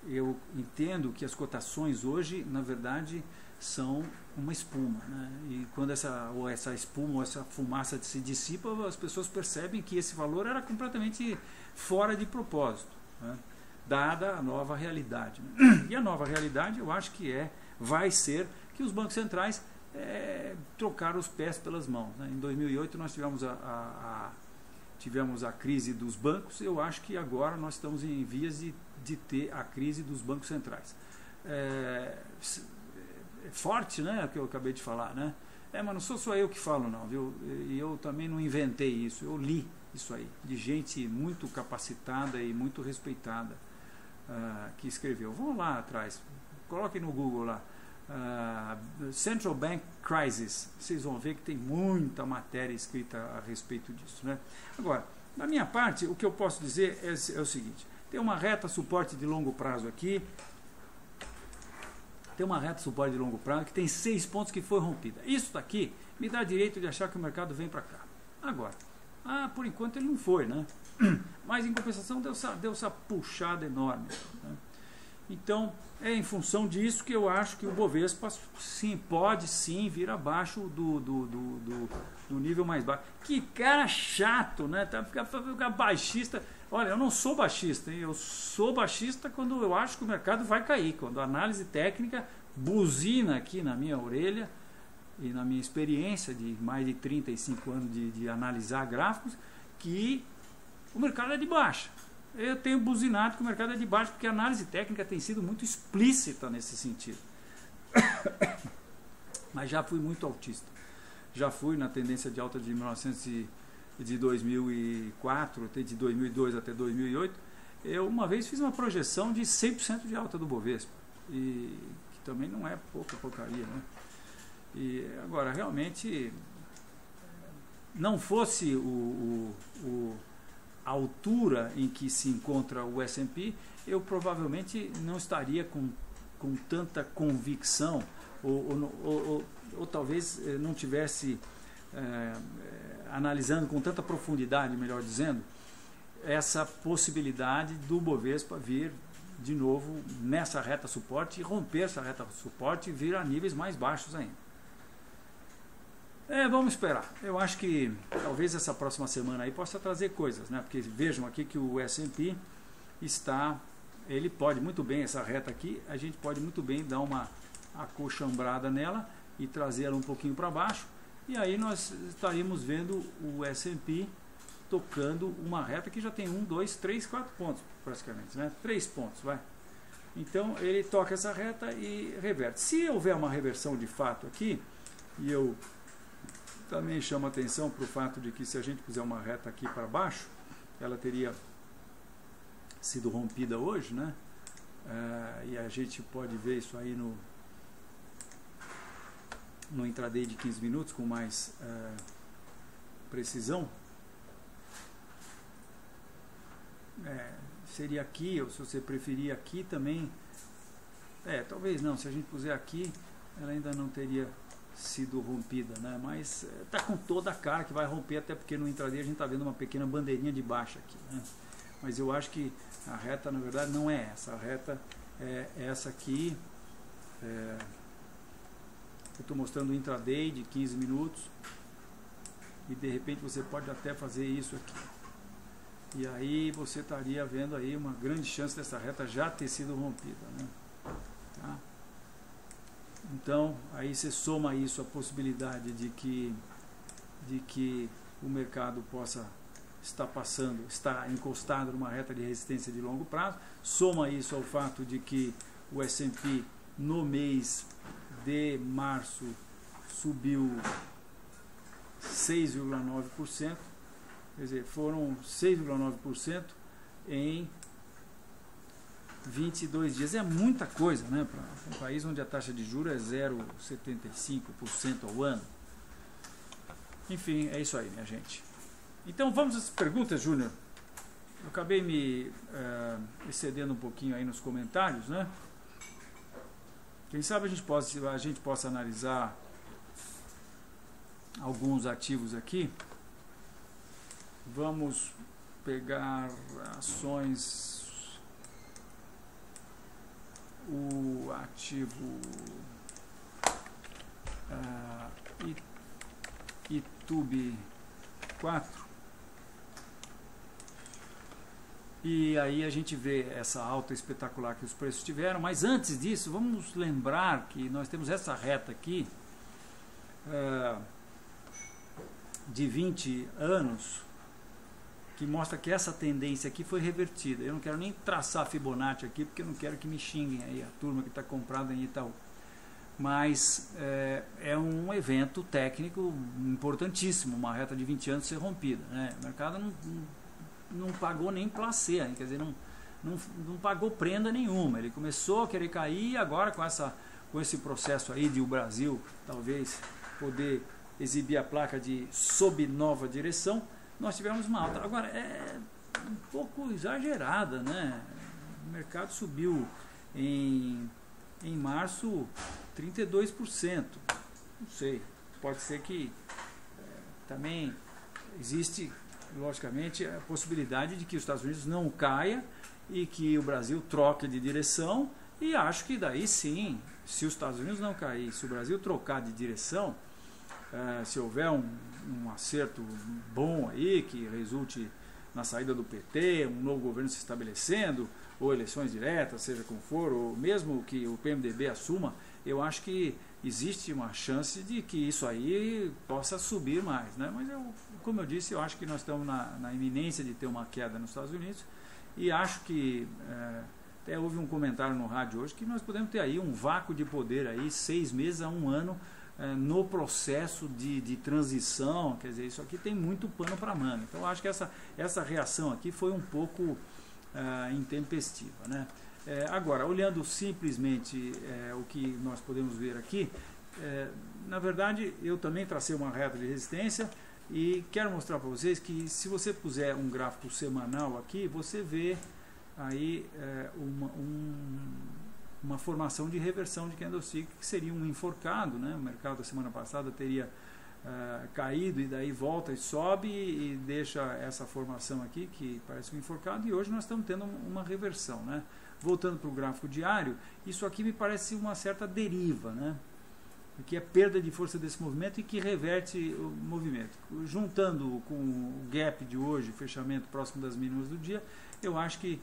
Eu entendo que as cotações hoje, na verdade, são uma espuma, né? E quando essa espuma ou essa fumaça se dissipa, as pessoas percebem que esse valor era completamente fora de propósito, né? Dada a nova realidade, né? E a nova realidade, eu acho que vai ser que os bancos centrais trocaram os pés pelas mãos, né? Em 2008 nós tivemos a crise dos bancos. Eu acho que agora nós estamos em vias de ter a crise dos bancos centrais. Forte, né, o que eu acabei de falar, né? Mas não sou só eu que falo, não, viu? E eu também não inventei isso, eu li isso aí, de gente muito capacitada e muito respeitada, que escreveu. Vão lá atrás, coloquem no Google lá, Central Bank Crisis, vocês vão ver que tem muita matéria escrita a respeito disso, né? Agora, da minha parte, o que eu posso dizer é o seguinte: tem uma reta suporte de longo prazo aqui, tem uma reta suporte de longo prazo que tem 6 pontos que foi rompida. Isso daqui me dá direito de achar que o mercado vem para cá. Agora, por enquanto ele não foi, né? Mas em compensação deu essa puxada enorme, né? Então, é em função disso que eu acho que o Bovespa pode sim vir abaixo do nível mais baixo. Que cara chato, né? Ficar baixista. Olha, eu não sou baixista, hein? Eu sou baixista quando eu acho que o mercado vai cair, quando a análise técnica buzina aqui na minha orelha e na minha experiência de mais de 35 anos de analisar gráficos, que o mercado é de baixa. Eu tenho buzinado que o mercado é de baixa porque a análise técnica tem sido muito explícita nesse sentido. Mas já fui muito altista. Já fui na tendência de alta de 2004, de 2002 até 2008. Eu uma vez fiz uma projeção de 100% de alta do Bovespa, e que também não é pouca porcaria, né? E agora, realmente, não fosse a altura em que se encontra o S&P, eu provavelmente não estaria com tanta convicção, ou talvez não tivesse analisando com tanta profundidade, melhor dizendo, essa possibilidade do Bovespa vir de novo nessa reta suporte e romper essa reta suporte e vir a níveis mais baixos ainda. Vamos esperar. Eu acho que talvez essa próxima semana aí possa trazer coisas, né? Porque vejam aqui que o S&P ele pode muito bem, essa reta aqui, a gente pode muito bem dar uma acochambrada nela e trazê-la um pouquinho para baixo, e aí nós estaríamos vendo o S&P tocando uma reta que já tem 1, 2, 3, 4 pontos praticamente, né? 3 pontos, vai. Então ele toca essa reta e reverte. Se houver uma reversão de fato aqui, e eu também chamo a atenção para o fato de que se a gente puser uma reta aqui para baixo, ela teria sido rompida hoje, né? E a gente pode ver isso aí no intraday de 15 minutos com mais precisão. Seria aqui, ou se você preferir aqui também, talvez não, se a gente puser aqui, ela ainda não teria sido rompida, né? Mas está com toda a cara que vai romper, até porque no intraday a gente está vendo uma pequena bandeirinha de baixa aqui, né? Mas eu acho que a reta na verdade não é essa, a reta é essa aqui. Eu estou mostrando o intraday de 15 minutos e de repente você pode até fazer isso aqui, e aí você estaria vendo aí uma grande chance dessa reta já ter sido rompida, né? Tá? Então, aí você soma isso, a possibilidade de que o mercado possa estar encostado numa reta de resistência de longo prazo, soma isso ao fato de que o S&P no mês de março subiu 6,9%, quer dizer, foram 6,9% em 22 dias. É muita coisa, né? Para um país onde a taxa de juros é 0,75% ao ano. Enfim, é isso aí, minha gente. Então vamos às perguntas, Júnior. Eu acabei me excedendo um pouquinho aí nos comentários, né? Quem sabe a gente possa analisar alguns ativos aqui. Vamos pegar ações, o ativo YouTube 4. E aí a gente vê essa alta espetacular que os preços tiveram, mas antes disso, vamos lembrar que nós temos essa reta aqui de 20 anos, que mostra que essa tendência aqui foi revertida. Eu não quero nem traçar Fibonacci aqui, porque eu não quero que me xinguem aí a turma que está comprada em Itaú. Mas é um evento técnico importantíssimo, uma reta de 20 anos ser rompida, né? O mercado não pagou nem placê, quer dizer, não pagou prenda nenhuma. Ele começou a querer cair e agora com esse processo aí de o Brasil talvez poder exibir a placa de sob nova direção, nós tivemos uma alta. Agora, é um pouco exagerada, né? O mercado subiu em março 32%. Não sei, pode ser que também existe, logicamente, a possibilidade de que os Estados Unidos não caia e que o Brasil troque de direção, e acho que daí sim, se os Estados Unidos não cair, se o Brasil trocar de direção, se houver um acerto bom aí, que resulte na saída do PT, um novo governo se estabelecendo, ou eleições diretas, seja como for, ou mesmo que o PMDB assuma, eu acho que existe uma chance de que isso aí possa subir mais, né? Mas como eu disse, eu acho que nós estamos na iminência de ter uma queda nos Estados Unidos, e acho que até houve um comentário no rádio hoje que nós podemos ter aí um vácuo de poder aí 6 meses a 1 ano no processo de transição. Quer dizer, isso aqui tem muito pano para manga. Então eu acho que essa reação aqui foi um pouco intempestiva, né? Agora, olhando simplesmente o que nós podemos ver aqui, na verdade eu também tracei uma reta de resistência e quero mostrar para vocês que se você puser um gráfico semanal aqui, você vê aí uma formação de reversão de candlestick, que seria um enforcado, né? O mercado da semana passada teria caído e daí volta e sobe e deixa essa formação aqui que parece um enforcado, e hoje nós estamos tendo uma reversão, né? Voltando para o gráfico diário, isso aqui me parece uma certa deriva, né? Que é perda de força desse movimento e que reverte o movimento. Juntando com o gap de hoje, fechamento próximo das mínimas do dia, eu acho que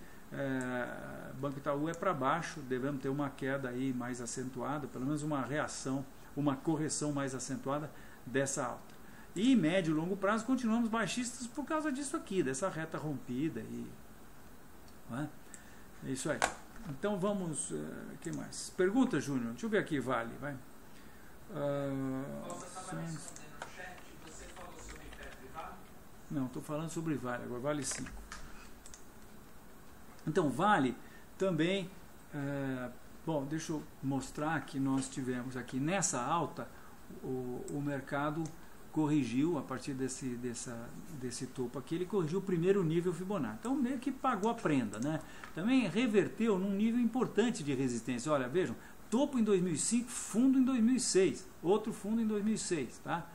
Banco Itaú é para baixo, devemos ter uma queda aí mais acentuada, pelo menos uma reação, uma correção mais acentuada dessa alta. E em médio e longo prazo continuamos baixistas por causa disso aqui, dessa reta rompida. É isso aí. Então vamos, que mais? Pergunta, Júnior? Deixa eu ver aqui, Vale, vai. Você estava respondendo no chat, você falou sobre Petro e Vale? Não, estou falando sobre Vale, agora Vale 5. Então, Vale também, bom, deixa eu mostrar que nós tivemos aqui nessa alta, o mercado corrigiu a partir desse topo aqui, ele corrigiu o primeiro nível Fibonacci. Então, meio que pagou a prenda, né? Também reverteu num nível importante de resistência. Olha, vejam, topo em 2005, fundo em 2006, outro fundo em 2006, tá?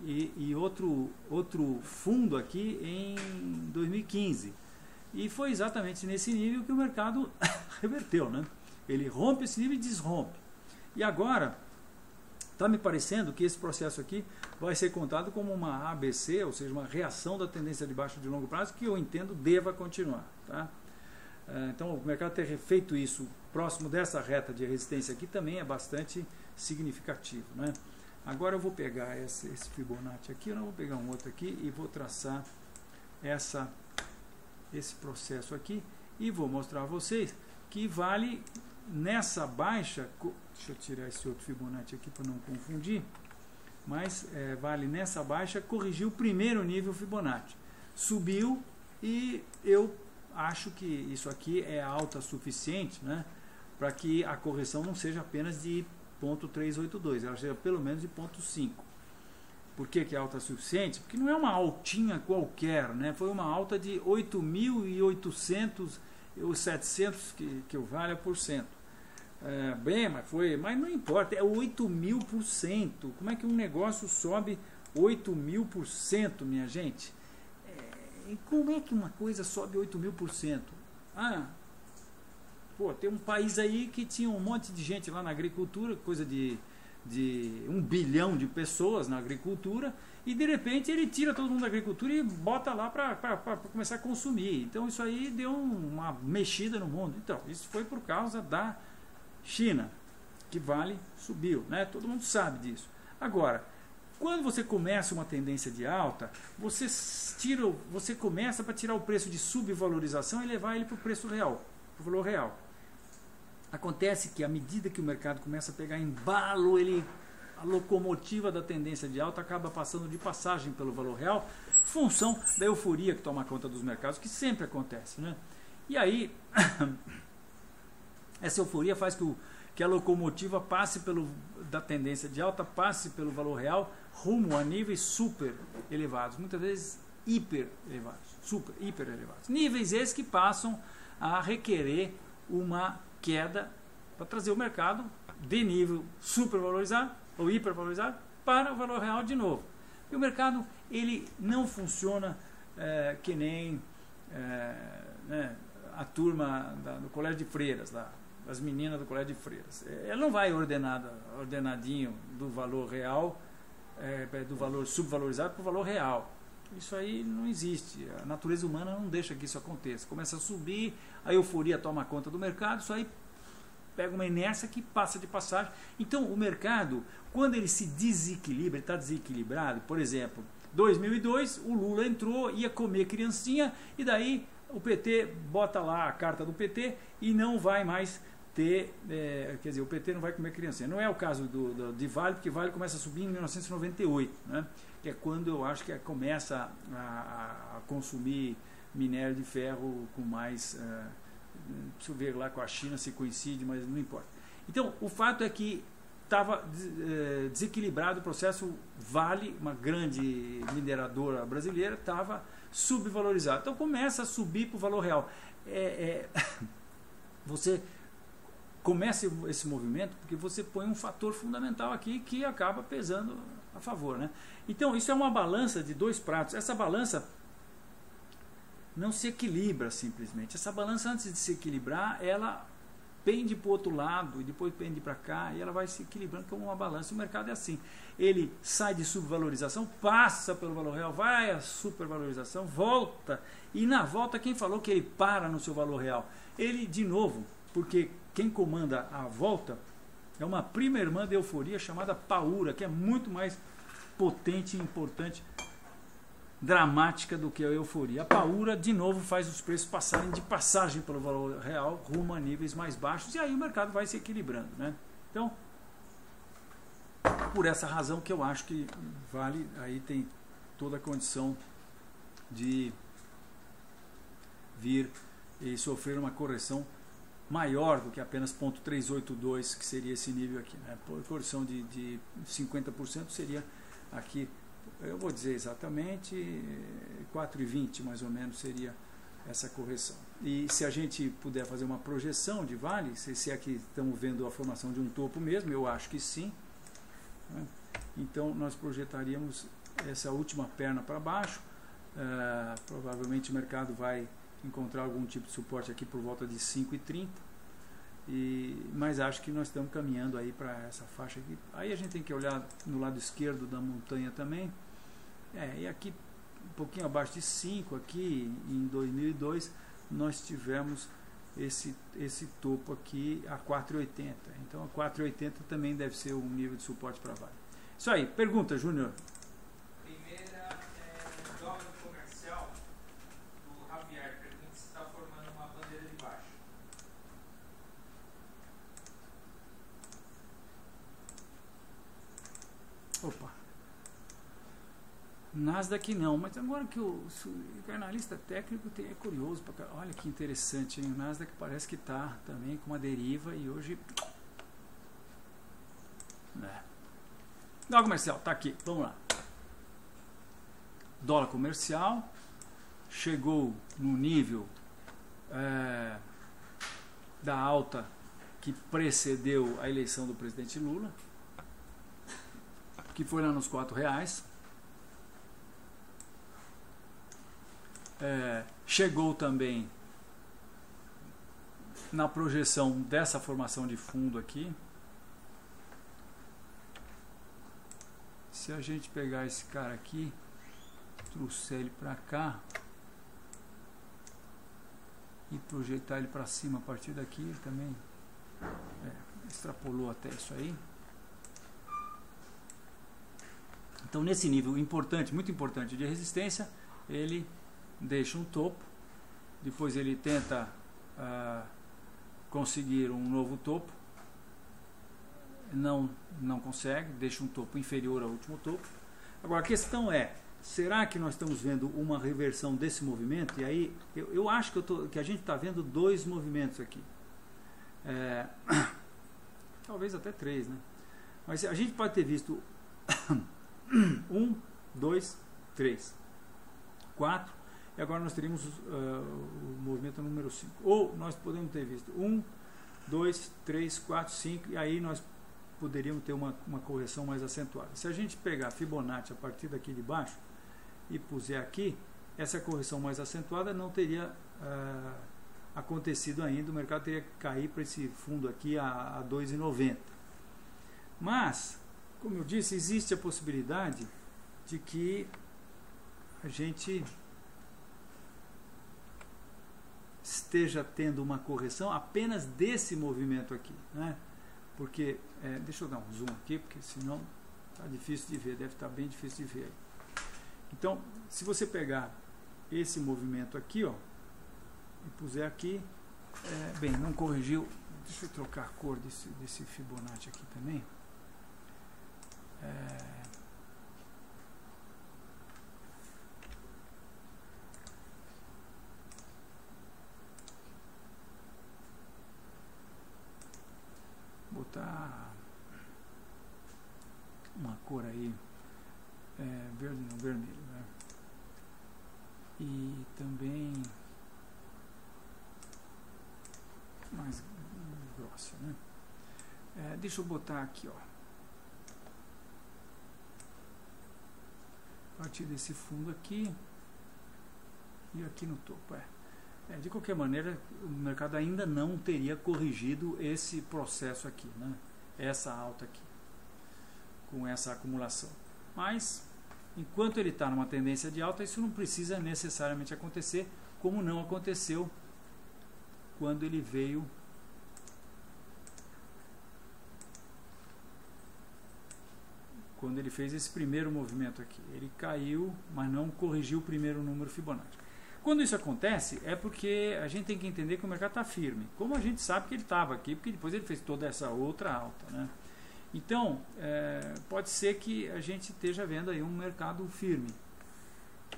E outro fundo aqui em 2015. E foi exatamente nesse nível que o mercado reverteu, né? Ele rompe esse nível e desrompe. E agora, está me parecendo que esse processo aqui vai ser contado como uma ABC, ou seja, uma reação da tendência de baixo de longo prazo, que eu entendo deva continuar, tá? Então, o mercado ter feito isso próximo dessa reta de resistência aqui também é bastante significativo, né? Agora eu vou pegar esse Fibonacci aqui, eu não vou pegar um outro aqui e vou traçar esse processo aqui e vou mostrar a vocês que Vale nessa baixa, deixa eu tirar esse outro Fibonacci aqui para não confundir, mas Vale nessa baixa corrigiu o primeiro nível Fibonacci, subiu e eu acho que isso aqui é alta suficiente, né, para que a correção não seja apenas de 0,382, ela seja pelo menos de 0,5. Por que é alta suficiente? Porque não é uma altinha qualquer, né? Foi uma alta de 8.800 ou 700 que o vale por cento. Bem, mas não importa, é 8.000%. Como é que um negócio sobe 8.000%, minha gente? E como é que uma coisa sobe 8.000%? Tem um país aí que tinha um monte de gente lá na agricultura, coisa de 1 bilhão de pessoas na agricultura, e de repente ele tira todo mundo da agricultura e bota lá para começar a consumir. Então isso aí deu uma mexida no mundo. Então, isso foi por causa da China, que vale subiu, né? Todo mundo sabe disso. Agora, quando você começa uma tendência de alta, você começa para tirar o preço de subvalorização e levar ele para o preço real, para o valor real. Acontece que à medida que o mercado começa a pegar embalo, a locomotiva da tendência de alta acaba passando de passagem pelo valor real, função da euforia que toma conta dos mercados, que sempre acontece, né? E aí, essa euforia faz que a locomotiva passe da tendência de alta, passe pelo valor real, rumo a níveis super elevados, muitas vezes hiper elevados, super, hiper elevados. Níveis esses que passam a requerer uma queda para trazer o mercado de nível supervalorizado ou hipervalorizado para o valor real de novo. E o mercado ele não funciona que nem né, a turma do colégio de freiras, das meninas do colégio de freiras. Ela não vai ordenadinho do valor real, do valor subvalorizado para o valor real. Isso aí não existe. A natureza humana não deixa que isso aconteça. Começa a subir, a euforia toma conta do mercado, isso aí pega uma inércia que passa de passagem. Então, o mercado, quando ele se desequilibra, ele está desequilibrado, por exemplo, 2002, o Lula entrou, ia comer criancinha, e daí o PT bota lá a carta do PT e não vai mais ter, quer dizer, o PT não vai comer criancinha. Não é o caso de Vale, porque Vale começa a subir em 1998, né? Que é quando eu acho que começa a consumir minério de ferro com mais, preciso ver lá com a China se coincide, mas não importa. Então, o fato é que estava desequilibrado o processo. Vale, uma grande mineradora brasileira, estava subvalorizado. Então, começa a subir para o valor real. Você começa esse movimento porque você põe um fator fundamental aqui que acaba pesando a favor, né? Então, isso é uma balança de dois pratos. Essa balança não se equilibra simplesmente. Essa balança, antes de se equilibrar, ela pende para o outro lado e depois pende para cá e ela vai se equilibrando como uma balança. O mercado é assim. Ele sai de subvalorização, passa pelo valor real, vai a supervalorização, volta. E na volta, quem falou que ele para no seu valor real? Ele, de novo, porque quem comanda a volta é uma prima irmã da euforia chamada Paura, que é muito mais potente, importante, dramática do que a euforia. A Paura, de novo, faz os preços passarem de passagem pelo valor real rumo a níveis mais baixos e aí o mercado vai se equilibrando, né? Então, por essa razão que eu acho que Vale aí tem toda a condição de vir e sofrer uma correção maior do que apenas 0,382, que seria esse nível aqui, né? Por correção de 50% seria aqui, eu vou dizer exatamente, 4,20 mais ou menos seria essa correção. E se a gente puder fazer uma projeção de Vale, se é que estamos vendo a formação de um topo mesmo, eu acho que sim, né? Então nós projetaríamos essa última perna para baixo, provavelmente o mercado vai encontrar algum tipo de suporte aqui por volta de 5,30, mas acho que nós estamos caminhando aí para essa faixa aqui. Aí a gente tem que olhar no lado esquerdo da montanha também, e aqui um pouquinho abaixo de 5, aqui em 2002 nós tivemos esse topo aqui a 4,80, então a 4,80 também deve ser um nível de suporte para Vale. Isso aí, pergunta, Júnior. Primeira é dólar comercial do Javier, pergunta se está formando uma bandeira de baixo. Opa, Nasdaq não, mas agora que o analista técnico é curioso, olha que interessante, hein? O Nasdaq parece que está também com uma deriva e hoje... Dólar comercial, tá aqui, vamos lá. Dólar comercial chegou no nível da alta que precedeu a eleição do presidente Lula, que foi lá nos R$4. Chegou também na projeção dessa formação de fundo aqui. Se a gente pegar esse cara aqui, trouxer ele para cá e projetar ele para cima a partir daqui, ele também extrapolou até isso aí. Então, nesse nível importante, muito importante de resistência, ele deixa um topo, depois ele tenta conseguir um novo topo, não consegue, deixa um topo inferior ao último topo. Agora a questão é, será que nós estamos vendo uma reversão desse movimento? E aí eu acho que a gente está vendo dois movimentos aqui, talvez até três, né? Mas a gente pode ter visto 1, 2, 3, 4, e agora nós teríamos o movimento número 5. Ou nós podemos ter visto 1, 2, 3, 4, 5, e aí nós poderíamos ter uma correção mais acentuada. Se a gente pegar Fibonacci a partir daqui de baixo e puser aqui, essa correção mais acentuada não teria acontecido ainda, o mercado teria que cair para esse fundo aqui a 2,90. Mas, como eu disse, existe a possibilidade de que a gente esteja tendo uma correção apenas desse movimento aqui, né? Porque, deixa eu dar um zoom aqui, porque senão está difícil de ver, deve estar bem difícil de ver aí. Então, se você pegar esse movimento aqui, ó, e puser aqui, bem, não corrigiu, deixa eu trocar a cor desse Fibonacci aqui também. Botar uma cor aí, verde não, vermelho, né? E também mais grossa, né? Deixa eu botar aqui, ó, a partir desse fundo aqui e aqui no topo. De qualquer maneira, o mercado ainda não teria corrigido esse processo aqui, né? Essa alta aqui, com essa acumulação. Mas, enquanto ele está numa tendência de alta, isso não precisa necessariamente acontecer, como não aconteceu quando ele veio quando ele fez esse primeiro movimento aqui. Ele caiu, mas não corrigiu o primeiro número Fibonacci. Quando isso acontece, é porque a gente tem que entender que o mercado está firme. Como a gente sabe que ele estava aqui, porque depois ele fez toda essa outra alta, né? Então, pode ser que a gente esteja vendo aí um mercado firme.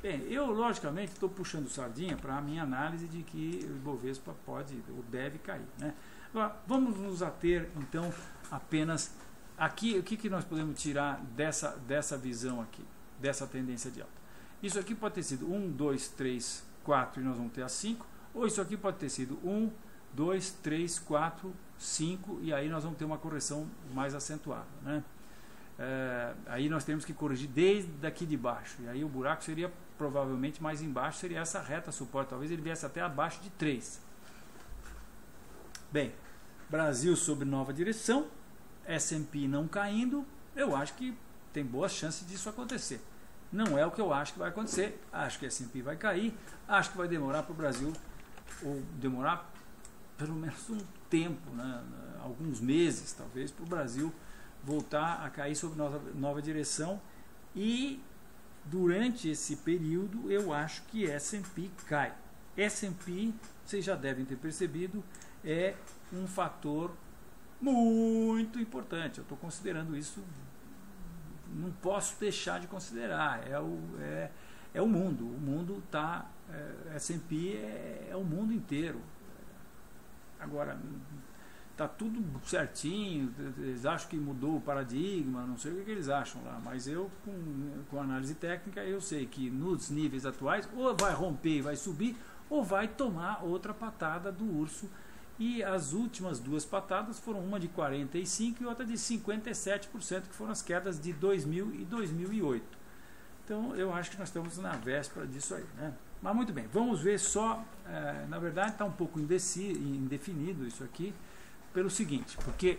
Bem, eu logicamente estou puxando sardinha para a minha análise de que o Ibovespa pode ou deve cair, né? Agora, vamos nos ater então apenas aqui. O que nós podemos tirar dessa visão aqui, dessa tendência de alta? Isso aqui pode ter sido 1, 2, 3, 4 e nós vamos ter a 5, ou isso aqui pode ter sido 1, 2, 3, 4, 5 e aí nós vamos ter uma correção mais acentuada, né? Aí nós temos que corrigir desde aqui de baixo, e aí o buraco seria provavelmente mais embaixo, seria essa reta suporte, talvez ele viesse até abaixo de 3. Bem, Brasil sob nova direção, S&P não caindo, eu acho que tem boas chances disso acontecer. Não é o que eu acho que vai acontecer, acho que a S&P vai cair, acho que vai demorar para o Brasil, ou demorar pelo menos um tempo, né, alguns meses talvez, para o Brasil voltar a cair sob nova direção, e durante esse período eu acho que S&P cai. S&P, vocês já devem ter percebido, é um fator muito importante. Eu estou considerando isso não posso deixar de considerar. É o mundo. O mundo está... S&P é o mundo inteiro. Agora, está tudo certinho, eles acham que mudou o paradigma, não sei o que eles acham lá, mas eu, com análise técnica, eu sei que nos níveis atuais, ou vai romper e vai subir, ou vai tomar outra patada do urso. E as últimas duas patadas foram uma de 45% e outra de 57%, que foram as quedas de 2000 e 2008. Então eu acho que nós estamos na véspera disso aí, né? Mas muito bem, vamos ver só, na verdade está um pouco indefinido isso aqui, pelo seguinte, porque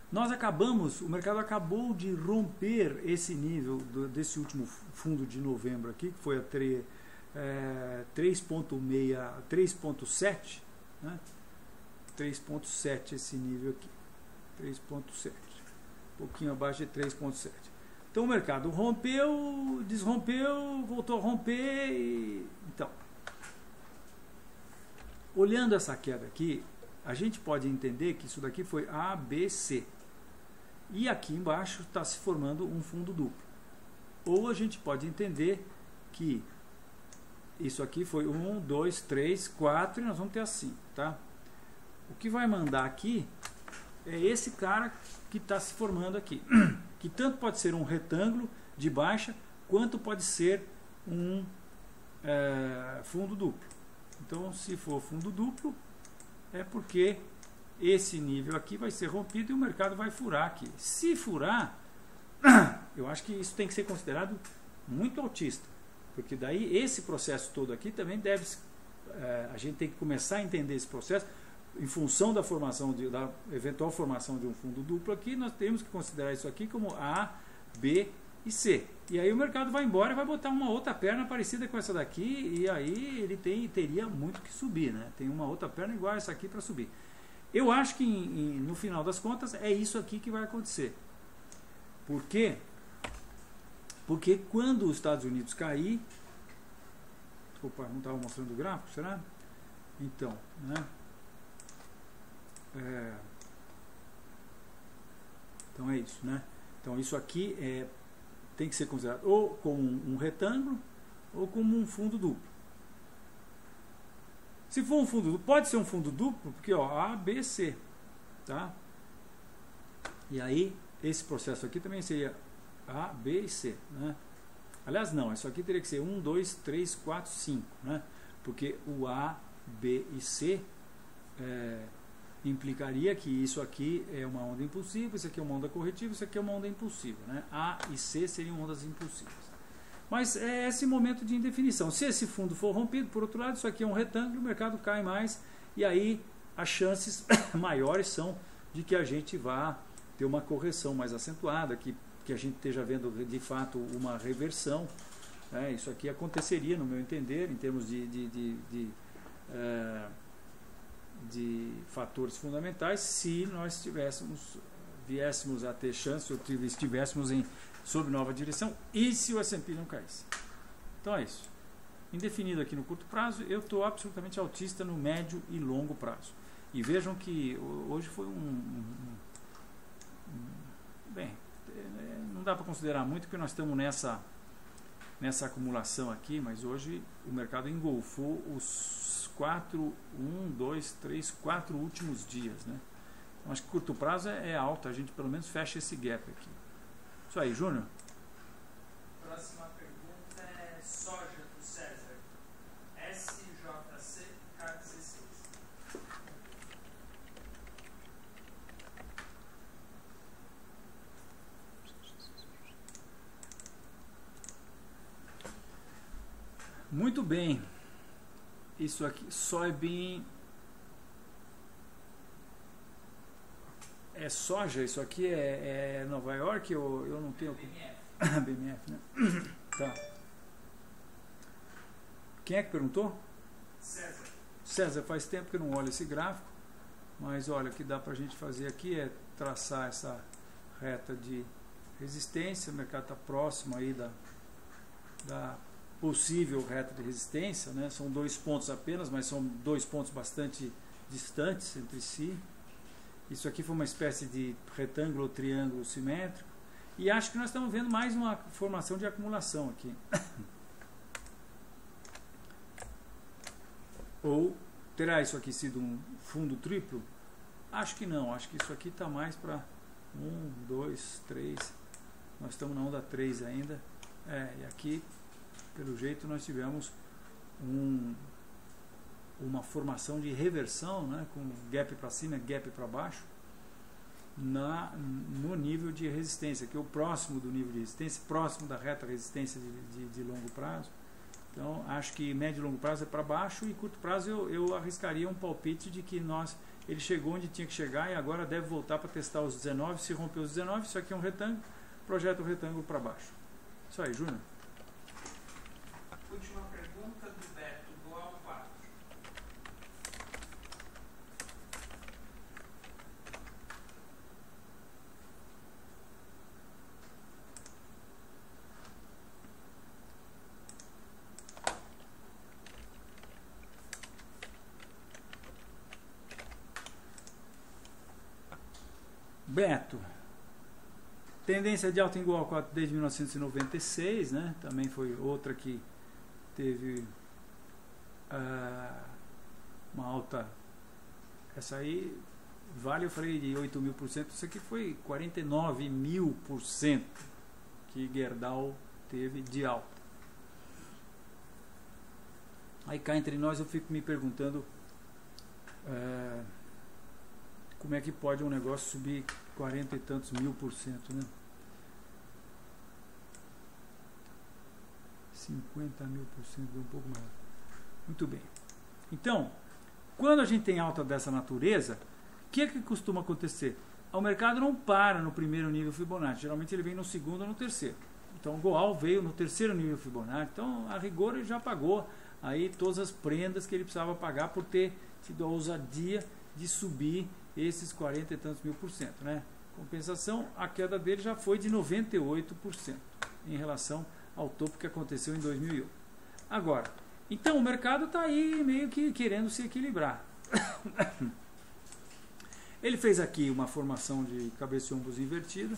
o mercado acabou de romper esse nível desse último fundo de novembro aqui, que foi a 3.7, né? 3.7 esse nível aqui, 3.7, um pouquinho abaixo de 3.7. Então o mercado rompeu, desrompeu, voltou a romper. Então, olhando essa queda aqui, a gente pode entender que isso daqui foi A, B, C. E aqui embaixo está se formando um fundo duplo. Ou a gente pode entender que isso aqui foi 1, 2, 3, 4 e nós vamos ter assim, tá? O que vai mandar aqui é esse cara que está se formando aqui, que tanto pode ser um retângulo de baixa, quanto pode ser um fundo duplo. Então, se for fundo duplo, é porque esse nível aqui vai ser rompido e o mercado vai furar aqui. Se furar, eu acho que isso tem que ser considerado muito altista, porque daí esse processo todo aqui também deve, a gente tem que começar a entender esse processo em função da formação da eventual formação de um fundo duplo aqui. Nós temos que considerar isso aqui como A, B e C. E aí o mercado vai embora e vai botar uma outra perna parecida com essa daqui, e aí ele teria muito que subir, né? Tem uma outra perna igual a essa aqui para subir. Eu acho que no final das contas é isso aqui que vai acontecer. Por quê? Porque quando os Estados Unidos cair... Opa, não estava mostrando o gráfico, será? Então, né? Então é isso, né? Então isso aqui tem que ser considerado ou como um retângulo ou como um fundo duplo. Se for um fundo duplo, pode ser um fundo duplo, porque ó, A, B, C, tá? E aí esse processo aqui também seria A, B e C, né? Aliás, não, isso aqui teria que ser 1, 2, 3, 4, 5, né? Porque o A, B e C implicaria que isso aqui é uma onda impulsiva, isso aqui é uma onda corretiva, isso aqui é uma onda impulsiva, né? A e C seriam ondas impulsivas. Mas é esse momento de indefinição. Se esse fundo for rompido, por outro lado, isso aqui é um retângulo, o mercado cai mais, e aí as chances maiores são de que a gente vá ter uma correção mais acentuada, que a gente esteja vendo de fato uma reversão, né? Isso aqui aconteceria, no meu entender, em termos de fatores fundamentais, se nós viéssemos a ter chance, ou estivéssemos sob nova direção, e se o S&P não caísse. Então é isso. Indefinido aqui no curto prazo, eu estou absolutamente altista no médio e longo prazo. E vejam que hoje foi bem, não dá para considerar muito, porque nós estamos nessa acumulação aqui, mas hoje o mercado engolfou os 4 últimos dias, né? Então, acho que curto prazo é alto, a gente pelo menos fecha esse gap aqui. Isso aí, Júnior. Próxima pergunta é soja do César. SJC K16. Muito bem. Isso aqui, soybean, é soja, isso aqui é Nova York, eu não tenho... BMF. BMF, né? Tá. Quem é que perguntou? César. César, faz tempo que eu não olho esse gráfico, mas olha, o que dá pra gente fazer aqui é traçar essa reta de resistência. O mercado está próximo aí da possível reta de resistência, né? São 2 pontos apenas, mas são 2 pontos bastante distantes entre si. Isso aqui foi uma espécie de retângulo ou triângulo simétrico. E acho que nós estamos vendo mais uma formação de acumulação aqui. Ou terá isso aqui sido um fundo triplo? Acho que não, acho que isso aqui está mais para 1, 2, 3, nós estamos na onda 3 ainda, e aqui, pelo jeito, nós tivemos uma formação de reversão, né, com gap para cima, gap para baixo, no nível de resistência, que é o próximo do nível de resistência, próximo da reta resistência de longo prazo. Então, acho que médio e longo prazo é para baixo e curto prazo eu arriscaria um palpite de que ele chegou onde tinha que chegar e agora deve voltar para testar os 19. Se romper os 19, isso aqui é um retângulo, projeta o retângulo para baixo. Isso aí, Júnior. Última pergunta do Beto, do A4. Beto, tendência de alta igual a 4 desde 1996, né? Também foi outra que teve uma alta, essa aí vale, eu falei de 8.000%, isso aqui foi 49.000% que Gerdau teve de alta. Aí cá entre nós eu fico me perguntando como é que pode um negócio subir 40 e tantos %, né? 50.000%, um pouco mais. Muito bem. Então, quando a gente tem alta dessa natureza, o que costuma acontecer? O mercado não para no primeiro nível Fibonacci, geralmente ele vem no segundo ou no terceiro. Então o Goal veio no terceiro nível Fibonacci, então a rigor ele já pagou aí todas as prendas que ele precisava pagar por ter tido a ousadia de subir esses 40 e tantos %, né? Compensação, a queda dele já foi de 98% em relação ao topo que aconteceu em 2008. Agora, então o mercado está aí meio que querendo se equilibrar. Ele fez aqui uma formação de cabeça e ombros invertida,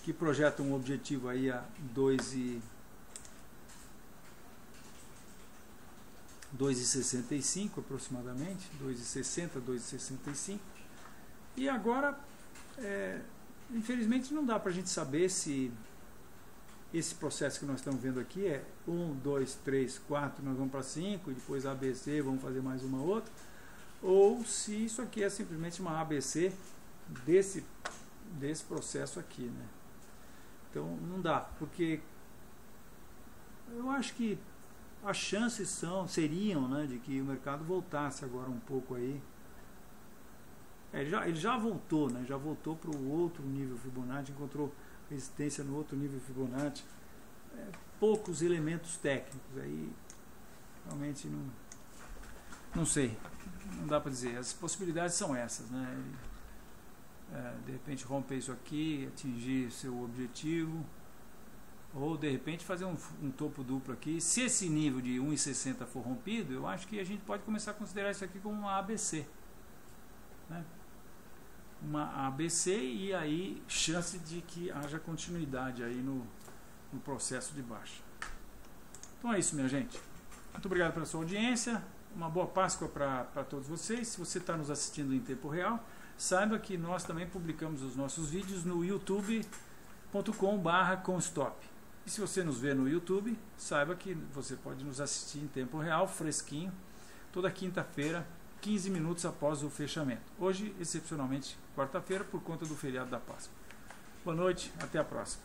que projeta um objetivo aí a 2,65 aproximadamente, 2,60, 2,65. E agora, infelizmente, não dá para a gente saber se esse processo que nós estamos vendo aqui é 1, 2, 3, 4, nós vamos para 5, e depois ABC, vamos fazer mais uma outra, ou se isso aqui é simplesmente uma ABC desse processo aqui, né? Então não dá, porque eu acho que as chances seriam, né, de que o mercado voltasse agora um pouco aí. Ele já voltou, né? Já voltou para o outro nível Fibonacci, encontrou resistência no outro nível Fibonacci. Poucos elementos técnicos aí, realmente não sei, não dá para dizer. As possibilidades são essas, né? De repente romper isso aqui, atingir seu objetivo, ou de repente fazer um topo duplo aqui. Se esse nível de 1,60 for rompido, eu acho que a gente pode começar a considerar isso aqui como uma ABC, né? Uma ABC, e aí chance de que haja continuidade aí no processo de baixa. Então é isso, minha gente. Muito obrigado pela sua audiência. Uma boa Páscoa para todos vocês. Se você está nos assistindo em tempo real, saiba que nós também publicamos os nossos vídeos no youtube.com/constop. E se você nos vê no YouTube, saiba que você pode nos assistir em tempo real, fresquinho, toda quinta-feira, 15 minutos após o fechamento. Hoje, excepcionalmente, quarta-feira, por conta do feriado da Páscoa. Boa noite, até a próxima.